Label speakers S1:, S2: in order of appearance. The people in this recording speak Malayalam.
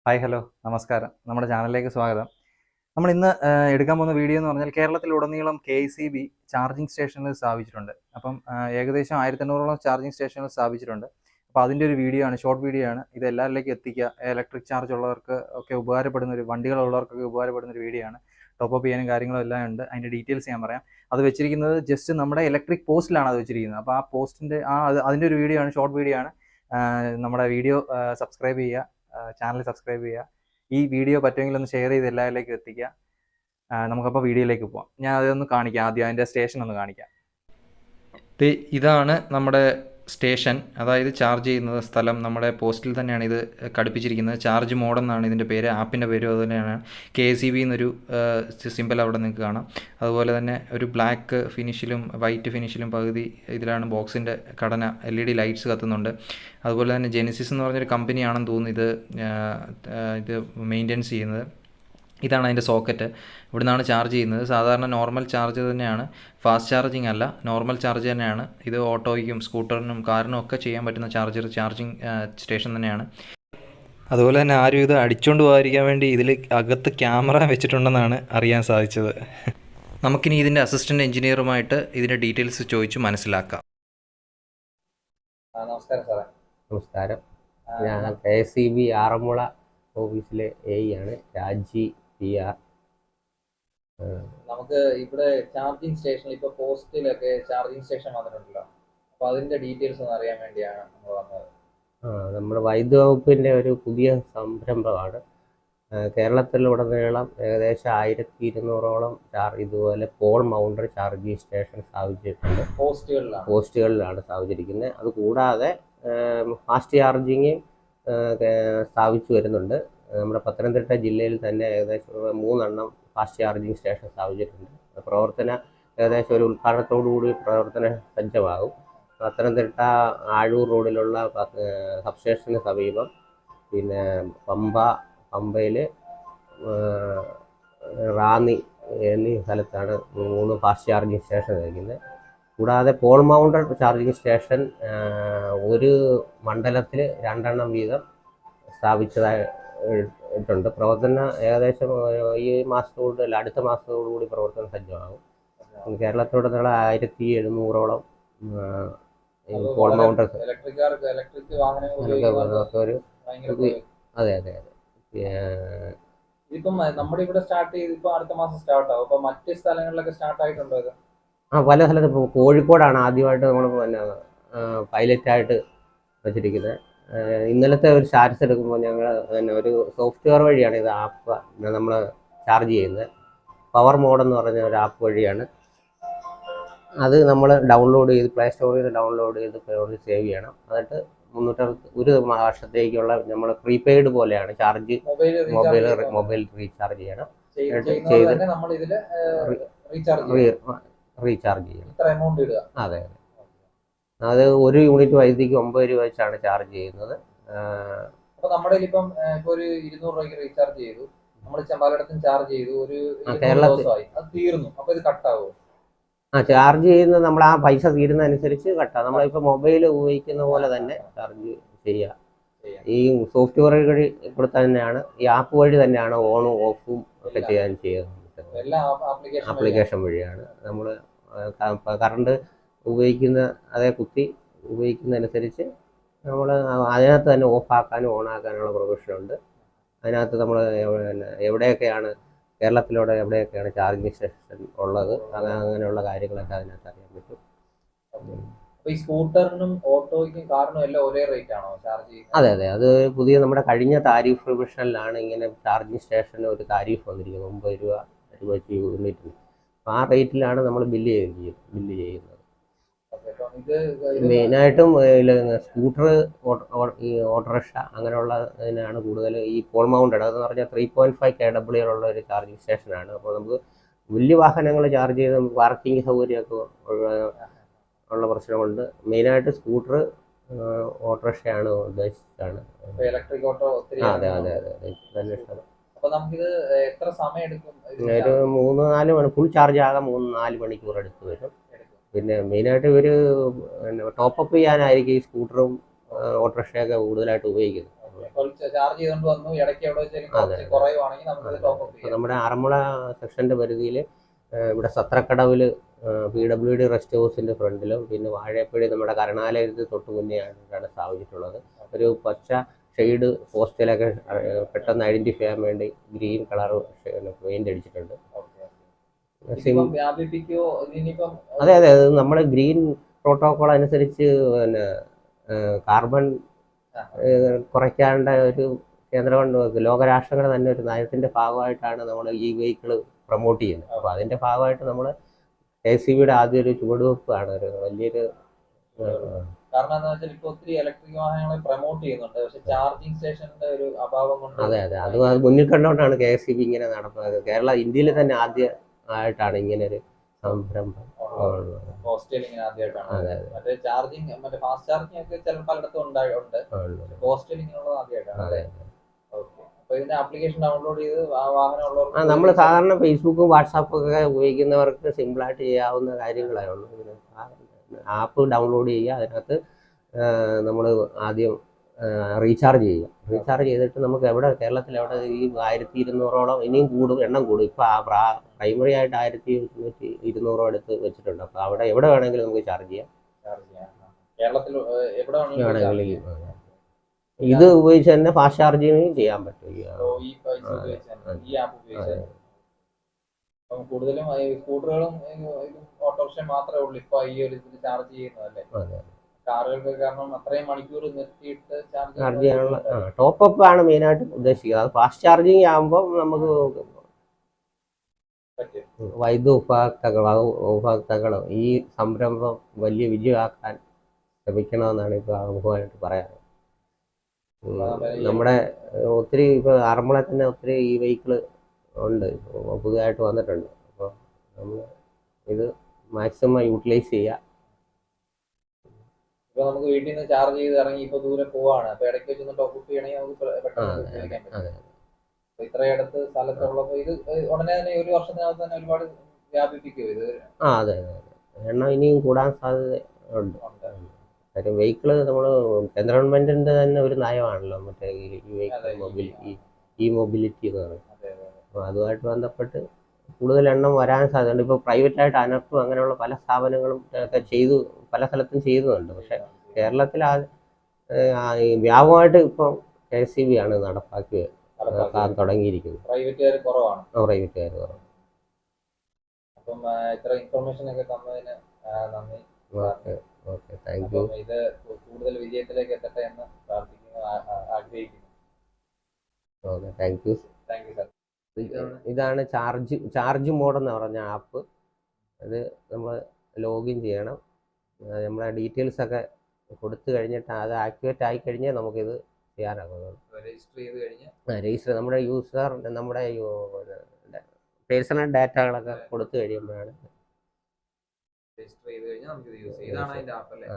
S1: ഹായ് ഹലോ നമസ്കാരം. നമ്മുടെ ചാനലിലേക്ക് സ്വാഗതം. നമ്മൾ ഇന്ന് എടുക്കാൻ പോകുന്ന വീഡിയോ എന്ന് പറഞ്ഞാൽ കേരളത്തിലുടനീളം KSEB ചാർജിങ് സ്റ്റേഷനുകൾ സ്ഥാപിച്ചിട്ടുണ്ട്. അപ്പം ഏകദേശം 1500ഓളം ചാർജിങ് സ്റ്റേഷനുകൾ സ്ഥാപിച്ചിട്ടുണ്ട്. അപ്പോൾ അതിൻ്റെ ഒരു വീഡിയോ ആണ്, ഷോർട്ട് വീഡിയോ ആണ്. ഇത് എല്ലാവരിലേക്കും എത്തിക്കുക. ഇലക്ട്രിക് ചാർജ് ഉള്ളവർക്ക് ഒക്കെ ഉപകാരപ്പെടുന്ന ഒരു വണ്ടികളുള്ളവർക്കൊക്കെ ഉപകാരപ്പെടുന്ന ഒരു വീഡിയോ ആണ്. ടോപ്പ് അപ്പ് ചെയ്യാനും കാര്യങ്ങളും എല്ലാം ഉണ്ട്. അതിൻ്റെ ഡീറ്റെയിൽസ് ഞാൻ പറയാം. അത് വെച്ചിരിക്കുന്നത് ജസ്റ്റ് നമ്മുടെ ഇലക്ട്രിക് പോസ്റ്റിലാണ് അത് വെച്ചിരിക്കുന്നത്. അപ്പോൾ ആ പോസ്റ്റിൻ്റെ അതിൻ്റെ ഒരു വീഡിയോ ആണ്, ഷോർട്ട് വീഡിയോ ആണ്. നമ്മുടെ വീഡിയോ സബ്സ്ക്രൈബ് ചെയ്യുക, ചാനൽ സബ്സ്ക്രൈബ് ചെയ്യുക. ഈ വീഡിയോ പറ്റുമെങ്കിൽ ഒന്ന് ഷെയർ ചെയ്ത് എല്ലാവരിലേക്കും എത്തിക്കുക. നമുക്കപ്പോൾ വീഡിയോയിലേക്ക് പോകാം. ഞാൻ അതൊന്ന് കാണിക്കാം. ആദ്യം അതിൻ്റെ സ്റ്റേഷൻ ഒന്ന് കാണിക്കാം. ഇതാണ് നമ്മുടെ സ്റ്റേഷൻ, അതായത് ചാർജ് ചെയ്യുന്ന സ്ഥലം. നമ്മുടെ പോസ്റ്റിൽ തന്നെയാണ് ഇത് ഘടിപ്പിച്ചിരിക്കുന്നത്. ചാർജ് മോഡ് എന്നാണ് ഇതിൻ്റെ പേര്. ആപ്പിൻ്റെ പേരും അതുതന്നെയാണ്. KSEB എന്നൊരു സിമ്പിൾ അവിടെ നിങ്ങൾക്ക് കാണാം. അതുപോലെ തന്നെ ഒരു ബ്ലാക്ക് ഫിനിഷിലും വൈറ്റ് ഫിനിഷിലും പകുതി ഇതിലാണ് ബോക്സിൻ്റെ ഘടന. LED ലൈറ്റ്സ് കത്തുന്നുണ്ട്. അതുപോലെ തന്നെ ജെനിസിസ് എന്ന് പറഞ്ഞൊരു കമ്പനിയാണെന്ന് തോന്നുന്നു ഇത് മെയിൻ്റെനൻസ് ചെയ്യുന്നത്. ഇതാണ് അതിൻ്റെ സോക്കറ്റ്. ഇവിടെ നിന്നാണ് ചാർജ് ചെയ്യുന്നത്. സാധാരണ നോർമൽ ചാർജ് തന്നെയാണ്, ഫാസ്റ്റ് ചാർജിങ് അല്ല, നോർമൽ ചാർജ് തന്നെയാണ്. ഇത് ഓട്ടോയ്ക്കും സ്കൂട്ടറിനും കാറിനും ഒക്കെ ചെയ്യാൻ പറ്റുന്ന ചാർജിങ് സ്റ്റേഷൻ തന്നെയാണ്. അതുപോലെ തന്നെ ആരും ഇത് അടിച്ചുകൊണ്ട് പോകാതിരിക്കാൻ വേണ്ടി ഇതിൽ അകത്ത് ക്യാമറ വെച്ചിട്ടുണ്ടെന്നാണ് അറിയാൻ സാധിച്ചത്. നമുക്കിനി ഇതിൻ്റെ അസിസ്റ്റൻറ്റ് എഞ്ചിനീയറുമായിട്ട് ഇതിൻ്റെ ഡീറ്റെയിൽസ് ചോദിച്ച് മനസ്സിലാക്കാം.
S2: നമസ്കാരം സാറേ. നമസ്കാരം. ഞാൻ KSEB ആറന്മുള ഓഫീസിലെ AE ആണ്, രാജി PR.
S1: നമുക്ക് ഇവിടെ ചാർജിങ് സ്റ്റേഷൻ, ഇപ്പോൾ പോസ്റ്റിലൊക്കെ ചാർജിങ് സ്റ്റേഷൻ വന്നിട്ടുണ്ടല്ലോ, അപ്പോൾ അതിൻ്റെ ഡീറ്റെയിൽസ് ഒന്ന് അറിയാൻ വേണ്ടിയാണ് നമ്മൾ വന്നത്.
S2: നമ്മുടെ വൈദ്യുത വകുപ്പിൻ്റെ ഒരു പുതിയ സംരംഭമാണ്. കേരളത്തിലുടനീളം ഏകദേശം 1200ഓളം ഇതുപോലെ പോൾ മൗണ്ടർ ചാർജിങ് സ്റ്റേഷൻ സ്ഥാപിച്ചിട്ടുണ്ട്. പോസ്റ്റുകളിലാണ് സ്ഥാപിച്ചിരിക്കുന്നത്. അതുകൂടാതെ ഫാസ്റ്റ് ചാർജിങ് സ്ഥാപിച്ചു വരുന്നുണ്ട്. നമ്മുടെ പത്തനംതിട്ട ജില്ലയിൽ തന്നെ ഏകദേശം 3 ഫാസ്റ്റ് ചാർജിങ് സ്റ്റേഷൻ സ്ഥാപിച്ചിട്ടുണ്ട്. ഏകദേശം ഒരു ഉദ്ഘാടനത്തോടുകൂടി പ്രവർത്തന സജ്ജമാകും. പത്തനംതിട്ട ആഴൂർ റോഡിലുള്ള സബ്സ്റ്റേഷന് സമീപം, പിന്നെ പമ്പയിൽ റാന്നി എന്നീ സ്ഥലത്താണ് 3 ഫാസ്റ്റ് ചാർജിങ് സ്റ്റേഷൻ വയ്ക്കുന്നത്. കൂടാതെ പോൾ മൗണ്ടർ ചാർജിങ് സ്റ്റേഷൻ ഒരു മണ്ഡലത്തിൽ 2 വീതം സ്ഥാപിച്ചതായിട്ടുണ്ട്. പ്രവർത്തനം ഏകദേശം ഈ മാസത്തോട് അടുത്ത മാസത്തോടുകൂടി പ്രവർത്തനം സജ്ജമാകും. കേരളത്തിലുടനീളം 1700ഓളം പോൾ മൗണ്ടർ ഒരു അതെ.
S1: ഇപ്പം നമ്മുടെ ഇവിടെ സ്റ്റാർട്ട് ചെയ്ത് ഇപ്പോൾ അടുത്ത മാസം സ്റ്റാർട്ട് ആവും. അപ്പോൾ മറ്റ് സ്ഥലങ്ങളിലൊക്കെ സ്റ്റാർട്ട് ആയിട്ടുണ്ടോ ഇത്?
S2: പല സ്ഥലത്ത്. ഇപ്പോൾ കോഴിക്കോടാണ് ആദ്യമായിട്ട് നമ്മൾ പൈലറ്റായിട്ട് വെച്ചിരിക്കുന്നത്. ഇന്നലത്തെ ഒരു സ്റ്റാറ്റസ് എടുക്കുമ്പോൾ ഞങ്ങൾ ഒരു സോഫ്റ്റ്വെയർ വഴിയാണ് ഇത് ആപ്പ് നമ്മൾ ചാർജ് ചെയ്യുന്നത്. പവർ മോഡ് എന്ന് പറഞ്ഞ ഒരു ആപ്പ് വഴിയാണ്. അത് നമ്മൾ ഡൗൺലോഡ് ചെയ്ത് പ്ലേ സ്റ്റോറിൽ നിന്ന് ഡൗൺലോഡ് ചെയ്ത് ഫോണിൽ സേവ് ചെയ്യണം. എന്നിട്ട് 361 വർഷത്തേക്കുള്ള നമ്മൾ പ്രീപെയ്ഡ് പോലെയാണ് ചാർജ്, മൊബൈൽ റീചാർജ് ചെയ്യണം. റീചാർജ് ചെയ്യണം. അതെ. അത് 1 യൂണിറ്റ് വൈദ്യുതിക്ക് 9 രൂപ വെച്ചാണ് ചാർജ് ചെയ്യുന്നത്.
S1: അപ്പോൾ നമ്മുടെ ഇപ്പം ഒരു 200 രൂപയ്ക്ക് റീചാർജ് ചെയ്തു, നമ്മൾ പലയിടത്തും ചാർജ് ചെയ്തു, ഒരു
S2: കേരളത്തിൽ
S1: അത് തീർന്നു. അപ്പോൾ ഇത് കട്ടാവും?
S2: ചാർജ് ചെയ്യുന്നത് നമ്മൾ ആ പൈസ തീരുന്നതനുസരിച്ച് കട്ടാവും. നമ്മളിപ്പോൾ മൊബൈൽ ഉപയോഗിക്കുന്ന പോലെ തന്നെ ചാർജ് ചെയ്യുക. ഈ സോഫ്റ്റ്വെയർ വഴി കൂടെ തന്നെയാണ്, ഈ ആപ്പ് വഴി തന്നെയാണ് ഓണും ഓഫും ഒക്കെ ചെയ്യുന്നത്. ആപ്ലിക്കേഷൻ വഴിയാണ്. നമ്മൾ കറണ്ട് ഉപയോഗിക്കുന്ന അതേ കുത്തി ഉപയോഗിക്കുന്നതനുസരിച്ച് നമ്മൾ അതിനകത്ത് തന്നെ ഓഫാക്കാനും ഓണാക്കാനുള്ള പ്രൊവിഷനുണ്ട്. അതിനകത്ത് നമ്മൾ എവിടെയൊക്കെയാണ് കേരളത്തിലൂടെ എവിടെയൊക്കെയാണ് ചാർജിങ് സ്റ്റേഷൻ ഉള്ളത്, അങ്ങനെയുള്ള കാര്യങ്ങളൊക്കെ അതിനകത്ത് അറിയാൻ പറ്റും.
S1: ഈ സ്കൂട്ടറിനും ഓട്ടോയ്ക്കും കാറിനും എല്ലാം ഒരേ റേറ്റ് ആണോ ചാർജ് ചെയ്യുന്നത്?
S2: അതെ. അത് പുതിയ നമ്മുടെ കഴിഞ്ഞ താരിഫ് റിവിഷനിലാണ് ഇങ്ങനെ ചാർജിങ് സ്റ്റേഷന് ഒരു താരിഫ് വന്നിരിക്കുന്നത്. 9 രൂപ വെച്ച് യൂണിറ്റിന്. ആ റേറ്റിലാണ് നമ്മൾ ബില്ല് ചെയ്യുന്നത്. മെയിനായിട്ടും സ്കൂട്ടർ, ഈ ഓട്ടോറിക്ഷ അങ്ങനെയുള്ള ഇതിനാണ് കൂടുതൽ. ഈ പോൾ മൗണ്ടഡ് അതെന്ന് പറഞ്ഞാൽ 3.5 kW ഉള്ള ഒരു ചാർജിങ് സ്റ്റേഷനാണ്. അപ്പോൾ നമുക്ക് വലിയ വാഹനങ്ങൾ ചാർജ് ചെയ്ത് പാർക്കിംഗ് സൗകര്യമൊക്കെ ഉള്ള പ്രശ്നമുണ്ട്. മെയിനായിട്ട് സ്കൂട്ടർ, ഓട്ടോറിക്ഷയാണ് ഉദ്ദേശിച്ചാണ്. അതെ.
S1: അപ്പോൾ നമുക്കിത് എത്ര സമയം എടുക്കും?
S2: ഒരു 3-4 മണി, ഫുൾ ചാർജ് ആകാൻ 3-4 മണിക്കൂർ എടുത്ത് വരും. പിന്നെ മെയിനായിട്ട് ഇവർ ടോപ്പപ്പ് ചെയ്യാനായിരിക്കും ഈ സ്കൂട്ടറും ഓട്ടോറിക്ഷയൊക്കെ കൂടുതലായിട്ട് ഉപയോഗിക്കുന്നത്.
S1: ചാർജ് ചെയ്തുകൊണ്ട് വന്നു, ഇടയ്ക്ക് എവിടെ വെച്ചാലും കുറയുവാണെങ്കിൽ നമുക്ക് ടോപ്പ് അപ്പ് ചെയ്യാം.
S2: നമ്മുടെ ആറന്മുള സെക്ഷന്റെ പരിധിയിൽ ഇവിടെ സത്രക്കടവിൽ PWD റെസ്റ്റ് ഹൗസിന്റെ ഫ്രണ്ടിലും പിന്നെ വാഴപ്പള്ളി നമ്മുടെ കരുണാലയത്തിൽ തൊട്ട് മുന്നേ ആണ് സ്ഥാപിച്ചിട്ടുള്ളത്. ഒരു പച്ച ഷെയ്ഡ് പോസ്റ്റിലൊക്കെ പെട്ടെന്ന് ഐഡന്റിഫൈ ചെയ്യാൻ വേണ്ടി ഗ്രീൻ കളർ പെയിന്റ് അടിച്ചിട്ടുണ്ട്. അതെ അതെ, അത് നമ്മുടെ ഗ്രീൻ പ്രോട്ടോകോൾ അനുസരിച്ച് പിന്നെ കാർബൺ കുറയ്ക്കാണ്ട ഒരു കേന്ദ്ര ലോകരാഷ്ട്രങ്ങൾ തന്നെ ഒരു നയത്തിന്റെ ഭാഗമായിട്ടാണ് നമ്മൾ ഈ വെഹിക്കിൾ പ്രൊമോട്ട് ചെയ്യുന്നത്. അപ്പോൾ അതിന്റെ ഭാഗമായിട്ട് നമ്മൾ KSEBയുടെ ആദ്യ ഒരു ചുവടുവെപ്പാണ്, ഒരു വലിയൊരു.
S1: കാരണം എന്താ വെച്ചാൽ ഇപ്പൊ ഒത്തിരി ഇലക്ട്രിക് വാഹനങ്ങളെ പ്രൊമോട്ട് ചെയ്യുന്നുണ്ട്, പക്ഷെ ചാർജിങ് സ്റ്റേഷന്റെ ഒരു അഭാവം കൊണ്ട്.
S2: അതെ അതെ, അത് മുന്നിൽ കണ്ടുകൊണ്ടാണ് KSEB ഇങ്ങനെ നടക്കുന്നത്. ഇന്ത്യയിൽ തന്നെ ആദ്യമായിട്ടാണ് ഇങ്ങനെ ഒരു സംരംഭം.
S1: മറ്റേ ചാർജിങ്, മറ്റേ ഫാസ്റ്റ് ചാർജിങ് ഒക്കെ ചില പലയിടത്തും ഉണ്ട്, പോസ്റ്റലിംഗ് ആദ്യമായിട്ടാണ്. അപ്പൊ ഇതിന്റെ ആപ്ലിക്കേഷൻ ഡൗൺലോഡ് ചെയ്ത് വാഹനം
S2: നമ്മൾ സാധാരണ ഫേസ്ബുക്കും വാട്സാപ്പും ഒക്കെ ഉപയോഗിക്കുന്നവർക്ക് സിമ്പിളായിട്ട് ചെയ്യാവുന്ന കാര്യങ്ങളാണ് ഉള്ളൂ. ആപ്പ് ഡൗൺലോഡ് ചെയ്യുക, അതിനകത്ത് നമ്മൾ ആദ്യം റീചാർജ് ചെയ്യുക. റീചാർജ് ചെയ്തിട്ട് നമുക്ക് എവിടെ കേരളത്തിൽ എവിടെ ഈ 1200ഓളം ഇനിയും കൂടും, എണ്ണം കൂടും. ഇപ്പോൾ പ്രൈമറി ആയിട്ട് 1200 അടുത്ത് വെച്ചിട്ടുണ്ട്. അപ്പോൾ അവിടെ എവിടെ വേണമെങ്കിലും നമുക്ക് ചാർജ് ചെയ്യാം.
S1: കേരളത്തിൽ എവിടെ വേണമെങ്കിലും
S2: ഇത് ഉപയോഗിച്ച് തന്നെ ഫാസ്റ്റ് ചാർജിങ് ചെയ്യാൻ പറ്റും.
S1: കൂടുതലും സ്കൂട്ടറുകളും ഓട്ടോറിക്ഷ മാത്രമേ ഉള്ളൂ ഇപ്പൊ ഈ ഒരു ഇതിൽ ചാർജ് ചെയ്യുന്നതല്ലേ. കാറുകൾക്ക് കാരണം അത്രയും മണിക്കൂർ നിർത്തിയിട്ട്
S2: ചാർജ് ചെയ്യാനുള്ള ടോപ്പ് അപ്പ് ആണ് മെയിനായിട്ട് ഉദ്ദേശിക്കുന്നത്. അത് ഫാസ്റ്റ് ചാർജിങ് ആകുമ്പോൾ നമുക്ക് വൈദ്യുത ഉപഭോക്താക്കളും ഈ സംരംഭം വലിയ വിജയമാക്കാൻ ശ്രമിക്കണമെന്നാണ് ഇപ്പോൾ ആമുഖമായിട്ട് പറയാറ്. നമ്മുടെ ഒത്തിരി ഇപ്പോൾ ആറന്മുള തന്നെ ഒത്തിരി ഈ വെഹിക്കിൾ ഉണ്ട്, പുതുതായിട്ട് വന്നിട്ടുണ്ട്. അപ്പോൾ നമ്മൾ ഇത് മാക്സിമം യൂട്ടിലൈസ് ചെയ്യുക.
S1: ഇപ്പൊ നമുക്ക് വീട്ടിൽ നിന്ന് ചാർജ് ചെയ്ത് ഇറങ്ങി ഇപ്പൊ ദൂരെ പോവാണ്, അപ്പൊ ഇടയ്ക്ക് വെച്ച് ടോപ്പ് അപ്പ് ചെയ്യണമെങ്കിൽ നമുക്ക് പെട്ടെന്ന് ഇത്രയടുത്ത് സ്ഥലത്തുള്ളപ്പോ ഇത് ഉടനെ തന്നെ ഒരു വർഷത്തിനകത്ത് തന്നെ ഒരുപാട് വ്യാപിപ്പിക്കും ഇത്.
S2: അതെ അതെ, എണ്ണം ഇനിയും കൂടാൻ സാധ്യത ഉണ്ട്. കാര്യം വെഹിക്കിള് നമ്മൾ കേന്ദ്ര ഗവൺമെന്റിന്റെ തന്നെ ഒരു നയമാണല്ലോ മറ്റേ ഈ മൊബിലിറ്റി എന്ന് പറയുന്നത്. അപ്പോൾ അതുമായിട്ട് ബന്ധപ്പെട്ട് കൂടുതൽ എണ്ണം വരാൻ സാധ്യതയുണ്ട്. ഇപ്പോൾ പ്രൈവറ്റായിട്ട് അനർട്ടും അങ്ങനെയുള്ള പല സ്ഥാപനങ്ങളും ഒക്കെ പല സ്ഥലത്തും ചെയ്യുന്നുണ്ട്. പക്ഷെ കേരളത്തിൽ വ്യാപകമായിട്ട് ഇപ്പം KSEB ആണ് നടപ്പാക്കി തുടങ്ങിയിരിക്കുന്നത്.
S1: പ്രൈവറ്റുകാർ കുറവാണ്. അപ്പം ഇത്ര ഇൻഫർമേഷൻ ഒക്കെ തന്നതിന് നന്ദി.
S2: Okay, thank you.
S1: ഇത് കൂടുതൽ വിജയത്തിലേക്ക് എത്തട്ടെ എന്ന് പ്രാർത്ഥിക്കുന്നു, ആഗ്രഹിക്കുന്നു.
S2: Okay, thank you
S1: sir.
S2: ഇതാണ് ചാർജ് മോഡ് എന്ന് പറഞ്ഞ ആപ്പ്. അത് നമ്മൾ ലോഗിൻ ചെയ്യണം. നമ്മളെ ഡീറ്റെയിൽസ് ഒക്കെ കൊടുത്തു കഴിഞ്ഞിട്ട് അത് ആക്ടിവേറ്റ് ആയി കഴിഞ്ഞാൽ നമുക്കിത് ചെയ്യാനാകുന്നത്. രജിസ്റ്റർ നമ്മുടെ യൂസർ നമ്മുടെ പേഴ്സണൽ ഡാറ്റകളൊക്കെ കൊടുത്തു കഴിയുമ്പോഴാണ്
S1: രജിസ്റ്റർ ചെയ്ത് കഴിഞ്ഞാൽ നമുക്ക് ഇത് യൂസ് ചെയ്യാം. ഇതാണ് അതിന്റെ ആപ്പ് അല്ലേ?